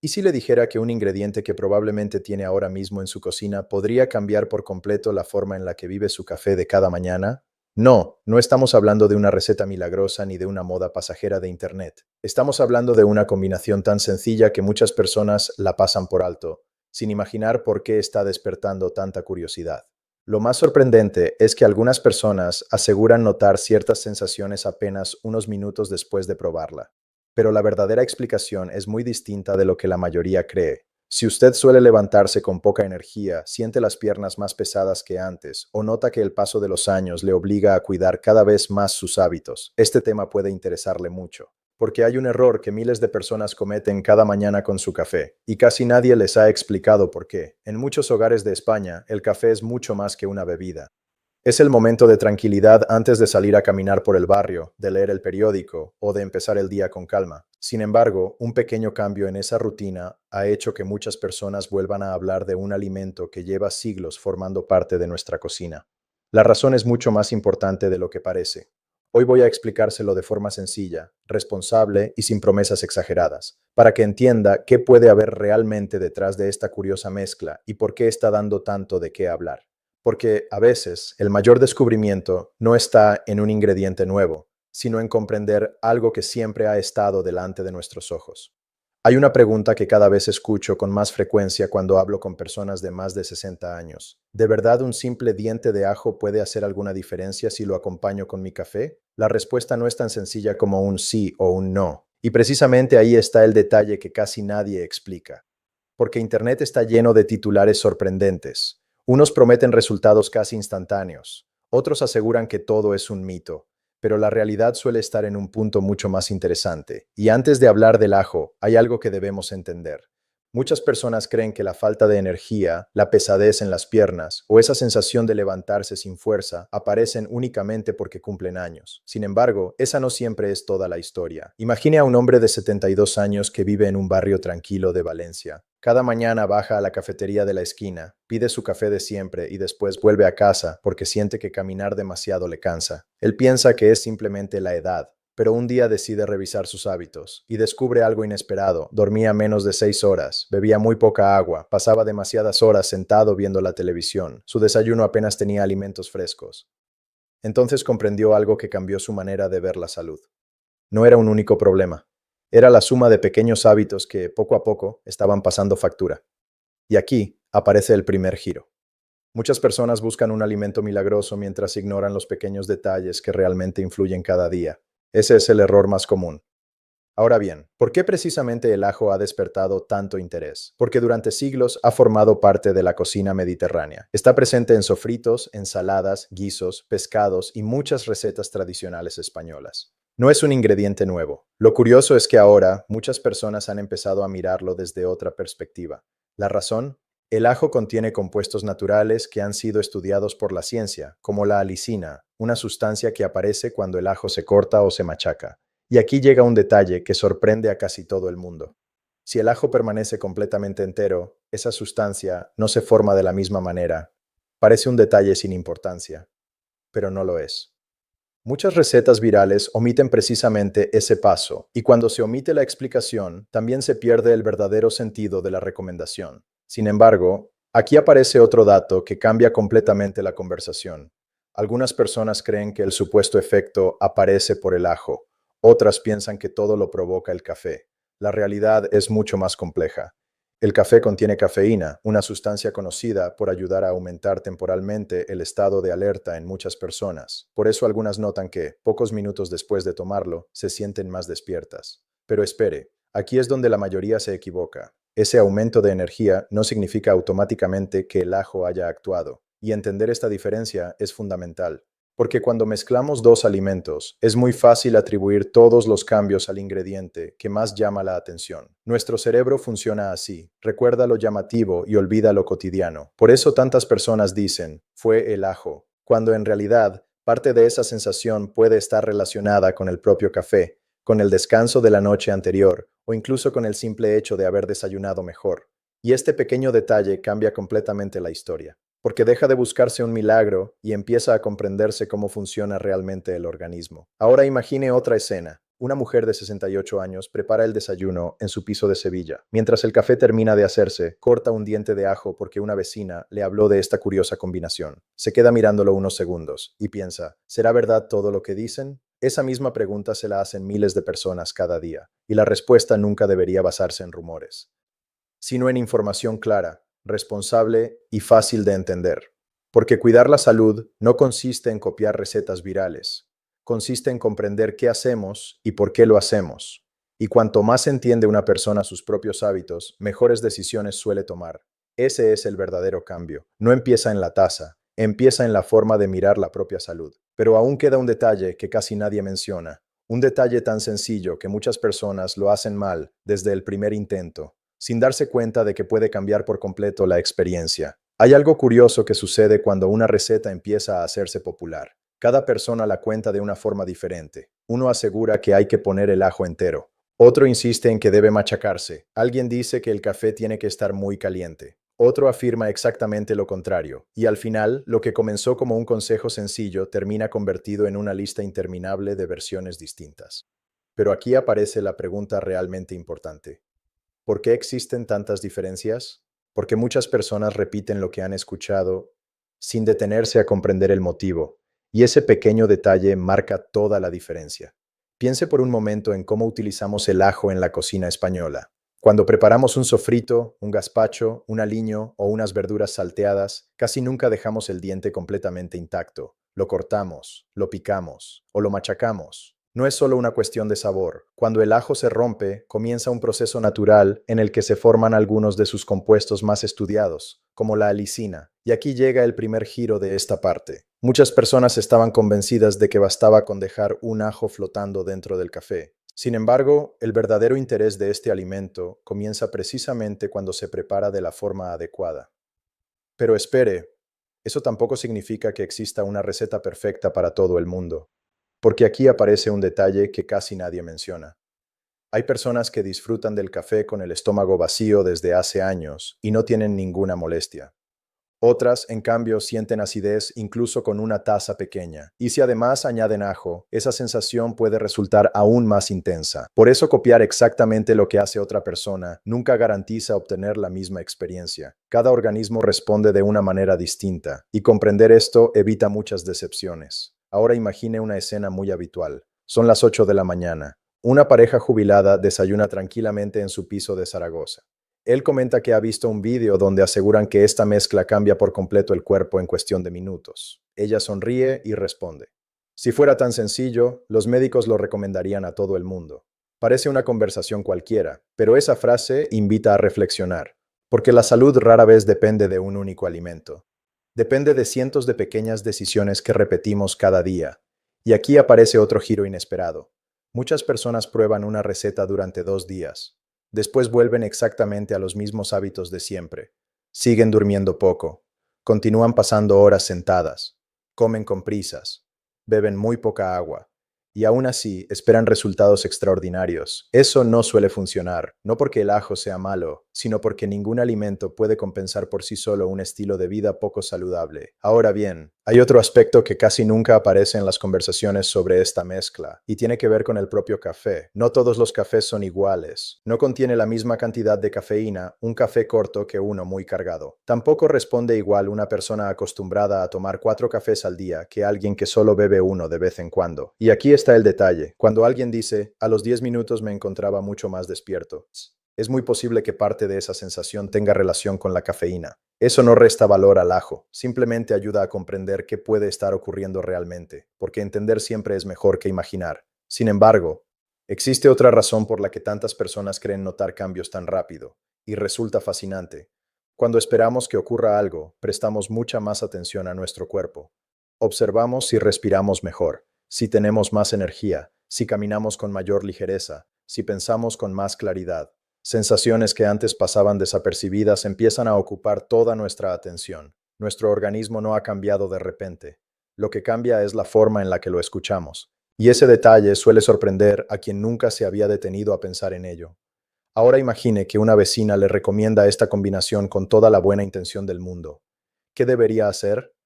¿Y si le dijera que un ingrediente que probablemente tiene ahora mismo en su cocina podría cambiar por completo la forma en la que vive su café de cada mañana? No, no estamos hablando de una receta milagrosa ni de una moda pasajera de Internet. Estamos hablando de una combinación tan sencilla que muchas personas la pasan por alto, sin imaginar por qué está despertando tanta curiosidad. Lo más sorprendente es que algunas personas aseguran notar ciertas sensaciones apenas unos minutos después de probarla. Pero la verdadera explicación es muy distinta de lo que la mayoría cree. Si usted suele levantarse con poca energía, siente las piernas más pesadas que antes, o nota que el paso de los años le obliga a cuidar cada vez más sus hábitos, este tema puede interesarle mucho. Porque hay un error que miles de personas cometen cada mañana con su café, y casi nadie les ha explicado por qué. En muchos hogares de España, el café es mucho más que una bebida. Es el momento de tranquilidad antes de salir a caminar por el barrio, de leer el periódico o de empezar el día con calma. Sin embargo, un pequeño cambio en esa rutina ha hecho que muchas personas vuelvan a hablar de un alimento que lleva siglos formando parte de nuestra cocina. La razón es mucho más importante de lo que parece. Hoy voy a explicárselo de forma sencilla, responsable y sin promesas exageradas, para que entienda qué puede haber realmente detrás de esta curiosa mezcla y por qué está dando tanto de qué hablar. Porque a veces el mayor descubrimiento no está en un ingrediente nuevo, sino en comprender algo que siempre ha estado delante de nuestros ojos. Hay una pregunta que cada vez escucho con más frecuencia cuando hablo con personas de más de 60 años. ¿De verdad un simple diente de ajo puede hacer alguna diferencia si lo acompaño con mi café? La respuesta no es tan sencilla como un sí o un no. Y precisamente ahí está el detalle que casi nadie explica. Porque Internet está lleno de titulares sorprendentes. Unos prometen resultados casi instantáneos, otros aseguran que todo es un mito, pero la realidad suele estar en un punto mucho más interesante. Y antes de hablar del ajo, hay algo que debemos entender. Muchas personas creen que la falta de energía, la pesadez en las piernas o esa sensación de levantarse sin fuerza aparecen únicamente porque cumplen años. Sin embargo, esa no siempre es toda la historia. Imagine a un hombre de 72 años que vive en un barrio tranquilo de Valencia. Cada mañana baja a la cafetería de la esquina, pide su café de siempre y después vuelve a casa porque siente que caminar demasiado le cansa. Él piensa que es simplemente la edad, pero un día decide revisar sus hábitos y descubre algo inesperado. Dormía menos de 6 horas, bebía muy poca agua, pasaba demasiadas horas sentado viendo la televisión, su desayuno apenas tenía alimentos frescos. Entonces comprendió algo que cambió su manera de ver la salud. No era un único problema. Era la suma de pequeños hábitos que, poco a poco, estaban pasando factura. Y aquí aparece el primer giro. Muchas personas buscan un alimento milagroso mientras ignoran los pequeños detalles que realmente influyen cada día. Ese es el error más común. Ahora bien, ¿por qué precisamente el ajo ha despertado tanto interés? Porque durante siglos ha formado parte de la cocina mediterránea. Está presente en sofritos, ensaladas, guisos, pescados y muchas recetas tradicionales españolas. No es un ingrediente nuevo. Lo curioso es que ahora muchas personas han empezado a mirarlo desde otra perspectiva. ¿La razón? El ajo contiene compuestos naturales que han sido estudiados por la ciencia, como la alicina, una sustancia que aparece cuando el ajo se corta o se machaca. Y aquí llega un detalle que sorprende a casi todo el mundo. Si el ajo permanece completamente entero, esa sustancia no se forma de la misma manera. Parece un detalle sin importancia, pero no lo es. Muchas recetas virales omiten precisamente ese paso, y cuando se omite la explicación, también se pierde el verdadero sentido de la recomendación. Sin embargo, aquí aparece otro dato que cambia completamente la conversación. Algunas personas creen que el supuesto efecto aparece por el ajo, otras piensan que todo lo provoca el café. La realidad es mucho más compleja. El café contiene cafeína, una sustancia conocida por ayudar a aumentar temporalmente el estado de alerta en muchas personas. Por eso algunas notan que, pocos minutos después de tomarlo, se sienten más despiertas. Pero espere, aquí es donde la mayoría se equivoca. Ese aumento de energía no significa automáticamente que el ajo haya actuado, y entender esta diferencia es fundamental. Porque cuando mezclamos dos alimentos, es muy fácil atribuir todos los cambios al ingrediente que más llama la atención. Nuestro cerebro funciona así, recuerda lo llamativo y olvida lo cotidiano. Por eso tantas personas dicen, fue el ajo, cuando en realidad parte de esa sensación puede estar relacionada con el propio café, con el descanso de la noche anterior o incluso con el simple hecho de haber desayunado mejor. Y este pequeño detalle cambia completamente la historia porque deja de buscarse un milagro y empieza a comprenderse cómo funciona realmente el organismo. Ahora imagine otra escena. Una mujer de 68 años prepara el desayuno en su piso de Sevilla. Mientras el café termina de hacerse, corta un diente de ajo porque una vecina le habló de esta curiosa combinación. Se queda mirándolo unos segundos y piensa, ¿será verdad todo lo que dicen? Esa misma pregunta se la hacen miles de personas cada día, y la respuesta nunca debería basarse en rumores, sino en información clara, responsable y fácil de entender. Porque cuidar la salud no consiste en copiar recetas virales, consiste en comprender qué hacemos y por qué lo hacemos. Y cuanto más entiende una persona sus propios hábitos, mejores decisiones suele tomar. Ese es el verdadero cambio. No empieza en la taza, empieza en la forma de mirar la propia salud. Pero aún queda un detalle que casi nadie menciona. Un detalle tan sencillo que muchas personas lo hacen mal desde el primer intento, sin darse cuenta de que puede cambiar por completo la experiencia. Hay algo curioso que sucede cuando una receta empieza a hacerse popular. Cada persona la cuenta de una forma diferente. Uno asegura que hay que poner el ajo entero. Otro insiste en que debe machacarse. Alguien dice que el café tiene que estar muy caliente. Otro afirma exactamente lo contrario. Y al final, lo que comenzó como un consejo sencillo termina convertido en una lista interminable de versiones distintas. Pero aquí aparece la pregunta realmente importante. ¿Por qué existen tantas diferencias? Porque muchas personas repiten lo que han escuchado sin detenerse a comprender el motivo, y ese pequeño detalle marca toda la diferencia. Piense por un momento en cómo utilizamos el ajo en la cocina española. Cuando preparamos un sofrito, un gazpacho, un aliño o unas verduras salteadas, casi nunca dejamos el diente completamente intacto. Lo cortamos, lo picamos o lo machacamos. No es solo una cuestión de sabor. Cuando el ajo se rompe, comienza un proceso natural en el que se forman algunos de sus compuestos más estudiados, como la alicina. Y aquí llega el primer giro de esta parte. Muchas personas estaban convencidas de que bastaba con dejar un ajo flotando dentro del café. Sin embargo, el verdadero interés de este alimento comienza precisamente cuando se prepara de la forma adecuada. Pero espere, eso tampoco significa que exista una receta perfecta para todo el mundo. Porque aquí aparece un detalle que casi nadie menciona. Hay personas que disfrutan del café con el estómago vacío desde hace años y no tienen ninguna molestia. Otras, en cambio, sienten acidez incluso con una taza pequeña. Y si además añaden ajo, esa sensación puede resultar aún más intensa. Por eso copiar exactamente lo que hace otra persona nunca garantiza obtener la misma experiencia. Cada organismo responde de una manera distinta, y comprender esto evita muchas decepciones. Ahora imagine una escena muy habitual. Son las 8 de la mañana. Una pareja jubilada desayuna tranquilamente en su piso de Zaragoza. Él comenta que ha visto un vídeo donde aseguran que esta mezcla cambia por completo el cuerpo en cuestión de minutos. Ella sonríe y responde: si fuera tan sencillo, los médicos lo recomendarían a todo el mundo. Parece una conversación cualquiera, pero esa frase invita a reflexionar, porque la salud rara vez depende de un único alimento. Depende de cientos de pequeñas decisiones que repetimos cada día. Y aquí aparece otro giro inesperado. Muchas personas prueban una receta durante 2 días. Después vuelven exactamente a los mismos hábitos de siempre. Siguen durmiendo poco. Continúan pasando horas sentadas. Comen con prisas. Beben muy poca agua. Y aún así esperan resultados extraordinarios. Eso no suele funcionar, no porque el ajo sea malo, sino porque ningún alimento puede compensar por sí solo un estilo de vida poco saludable. Ahora bien, hay otro aspecto que casi nunca aparece en las conversaciones sobre esta mezcla, y tiene que ver con el propio café. No todos los cafés son iguales. No contiene la misma cantidad de cafeína un café corto que uno muy cargado. Tampoco responde igual una persona acostumbrada a tomar 4 cafés al día que alguien que solo bebe uno de vez en cuando. Y aquí está el detalle. Cuando alguien dice, a los 10 minutos me encontraba mucho más despierto, es muy posible que parte de esa sensación tenga relación con la cafeína. Eso no resta valor al ajo, simplemente ayuda a comprender qué puede estar ocurriendo realmente, porque entender siempre es mejor que imaginar. Sin embargo, existe otra razón por la que tantas personas creen notar cambios tan rápido, y resulta fascinante. Cuando esperamos que ocurra algo, prestamos mucha más atención a nuestro cuerpo. Observamos si respiramos mejor, si tenemos más energía, si caminamos con mayor ligereza, si pensamos con más claridad. Sensaciones que antes pasaban desapercibidas empiezan a ocupar toda nuestra atención. Nuestro organismo no ha cambiado de repente. Lo que cambia es la forma en la que lo escuchamos. Y ese detalle suele sorprender a quien nunca se había detenido a pensar en ello. Ahora imagine que una vecina le recomienda esta combinación con toda la buena intención del mundo. ¿Qué debería hacer?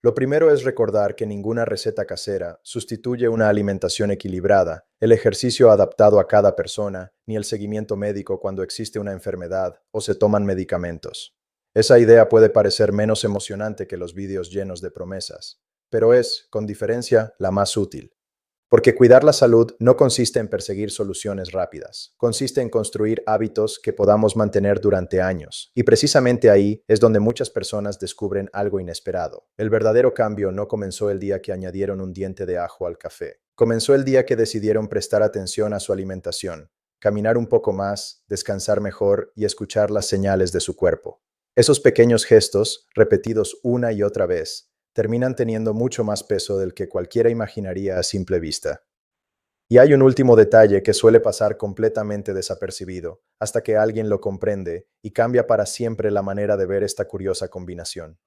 Lo primero es recordar que ninguna receta casera sustituye una alimentación equilibrada, el ejercicio adaptado a cada persona, ni el seguimiento médico cuando existe una enfermedad o se toman medicamentos. Esa idea puede parecer menos emocionante que los vídeos llenos de promesas, pero es, con diferencia, la más útil. Porque cuidar la salud no consiste en perseguir soluciones rápidas, consiste en construir hábitos que podamos mantener durante años. Y precisamente ahí es donde muchas personas descubren algo inesperado. El verdadero cambio no comenzó el día que añadieron un diente de ajo al café. Comenzó el día que decidieron prestar atención a su alimentación, caminar un poco más, descansar mejor y escuchar las señales de su cuerpo. Esos pequeños gestos, repetidos una y otra vez, terminan teniendo mucho más peso del que cualquiera imaginaría a simple vista. Y hay un último detalle que suele pasar completamente desapercibido, hasta que alguien lo comprende y cambia para siempre la manera de ver esta curiosa combinación.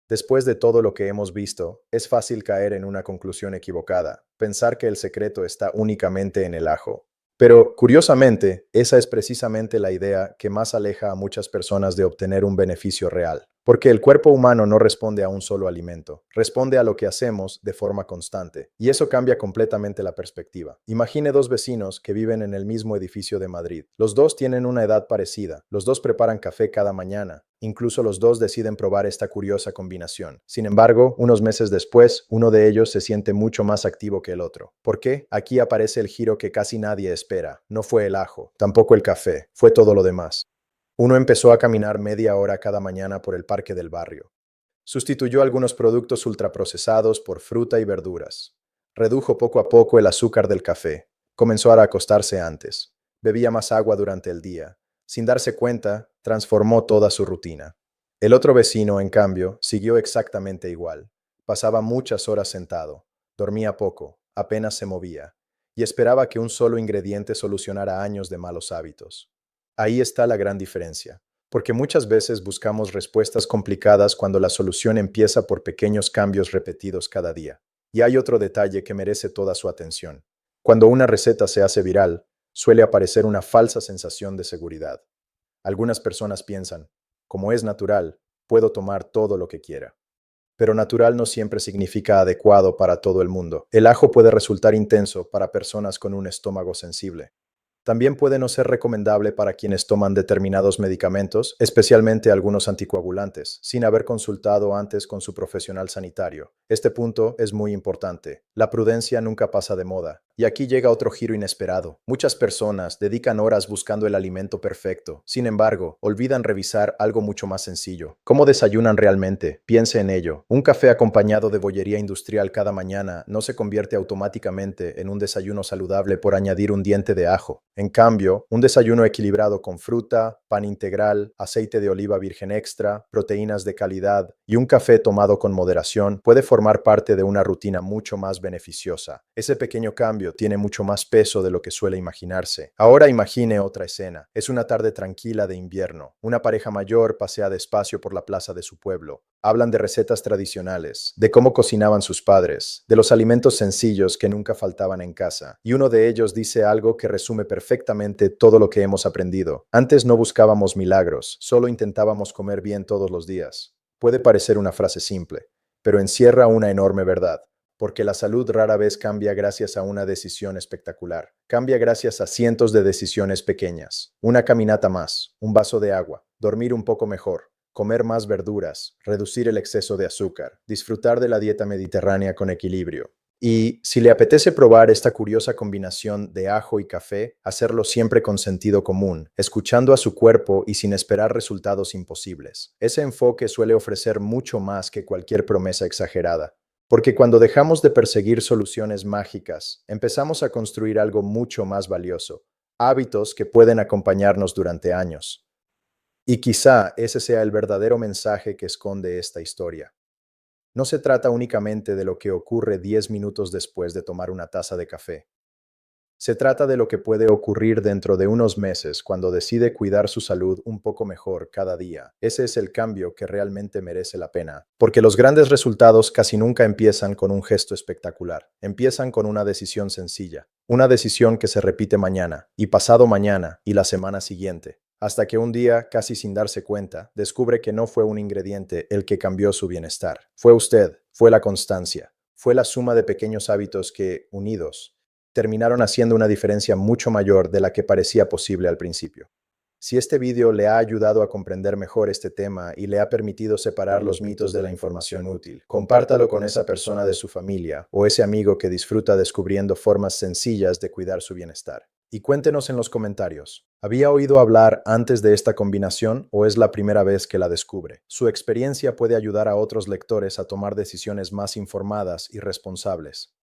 Después de todo lo que hemos visto, es fácil caer en una conclusión equivocada, pensar que el secreto está únicamente en el ajo. Pero, curiosamente, esa es precisamente la idea que más aleja a muchas personas de obtener un beneficio real. Porque el cuerpo humano no responde a un solo alimento, responde a lo que hacemos de forma constante. Y eso cambia completamente la perspectiva. Imagine dos vecinos que viven en el mismo edificio de Madrid. Los dos tienen una edad parecida, los dos preparan café cada mañana. Incluso los dos deciden probar esta curiosa combinación. Sin embargo, unos meses después, uno de ellos se siente mucho más activo que el otro. ¿Por qué? Aquí aparece el giro que casi nadie espera. No fue el ajo, tampoco el café, fue todo lo demás. Uno empezó a caminar media hora cada mañana por el parque del barrio. Sustituyó algunos productos ultraprocesados por fruta y verduras. Redujo poco a poco el azúcar del café. Comenzó a acostarse antes. Bebía más agua durante el día. Sin darse cuenta, transformó toda su rutina. El otro vecino, en cambio, siguió exactamente igual. Pasaba muchas horas sentado. Dormía poco, apenas se movía. Y esperaba que un solo ingrediente solucionara años de malos hábitos. Ahí está la gran diferencia, porque muchas veces buscamos respuestas complicadas cuando la solución empieza por pequeños cambios repetidos cada día. Y hay otro detalle que merece toda su atención. Cuando una receta se hace viral, suele aparecer una falsa sensación de seguridad. Algunas personas piensan, como es natural, puedo tomar todo lo que quiera. Pero natural no siempre significa adecuado para todo el mundo. El ajo puede resultar intenso para personas con un estómago sensible. También puede no ser recomendable para quienes toman determinados medicamentos, especialmente algunos anticoagulantes, sin haber consultado antes con su profesional sanitario. Este punto es muy importante. La prudencia nunca pasa de moda. Y aquí llega otro giro inesperado. Muchas personas dedican horas buscando el alimento perfecto. Sin embargo, olvidan revisar algo mucho más sencillo. ¿Cómo desayunan realmente? Piense en ello. Un café acompañado de bollería industrial cada mañana no se convierte automáticamente en un desayuno saludable por añadir un diente de ajo. En cambio, un desayuno equilibrado con fruta, pan integral, aceite de oliva virgen extra, proteínas de calidad y un café tomado con moderación puede formar parte de una rutina mucho más beneficiosa. Ese pequeño cambio tiene mucho más peso de lo que suele imaginarse. Ahora imagine otra escena. Es una tarde tranquila de invierno. Una pareja mayor pasea despacio por la plaza de su pueblo. Hablan de recetas tradicionales, de cómo cocinaban sus padres, de los alimentos sencillos que nunca faltaban en casa. Y uno de ellos dice algo que resume perfectamente todo lo que hemos aprendido. Antes no buscábamos milagros, solo intentábamos comer bien todos los días. Puede parecer una frase simple, pero encierra una enorme verdad. Porque la salud rara vez cambia gracias a una decisión espectacular. Cambia gracias a cientos de decisiones pequeñas. Una caminata más, un vaso de agua, dormir un poco mejor, comer más verduras, reducir el exceso de azúcar, disfrutar de la dieta mediterránea con equilibrio. Y si le apetece probar esta curiosa combinación de ajo y café, hacerlo siempre con sentido común, escuchando a su cuerpo y sin esperar resultados imposibles. Ese enfoque suele ofrecer mucho más que cualquier promesa exagerada. Porque cuando dejamos de perseguir soluciones mágicas, empezamos a construir algo mucho más valioso, hábitos que pueden acompañarnos durante años. Y quizá ese sea el verdadero mensaje que esconde esta historia. No se trata únicamente de lo que ocurre 10 minutos después de tomar una taza de café. Se trata de lo que puede ocurrir dentro de unos meses cuando decide cuidar su salud un poco mejor cada día. Ese es el cambio que realmente merece la pena. Porque los grandes resultados casi nunca empiezan con un gesto espectacular. Empiezan con una decisión sencilla. Una decisión que se repite mañana, y pasado mañana, y la semana siguiente. hasta que un día, casi sin darse cuenta, descubre que no fue un ingrediente el que cambió su bienestar. Fue usted, fue la constancia, fue la suma de pequeños hábitos que, unidos, terminaron haciendo una diferencia mucho mayor de la que parecía posible al principio. Si este vídeo le ha ayudado a comprender mejor este tema y le ha permitido separar los mitos de la información útil, compártalo con esa persona de su familia o ese amigo que disfruta descubriendo formas sencillas de cuidar su bienestar. Y cuéntenos en los comentarios, ¿había oído hablar antes de esta combinación o es la primera vez que la descubre? Su experiencia puede ayudar a otros lectores a tomar decisiones más informadas y responsables.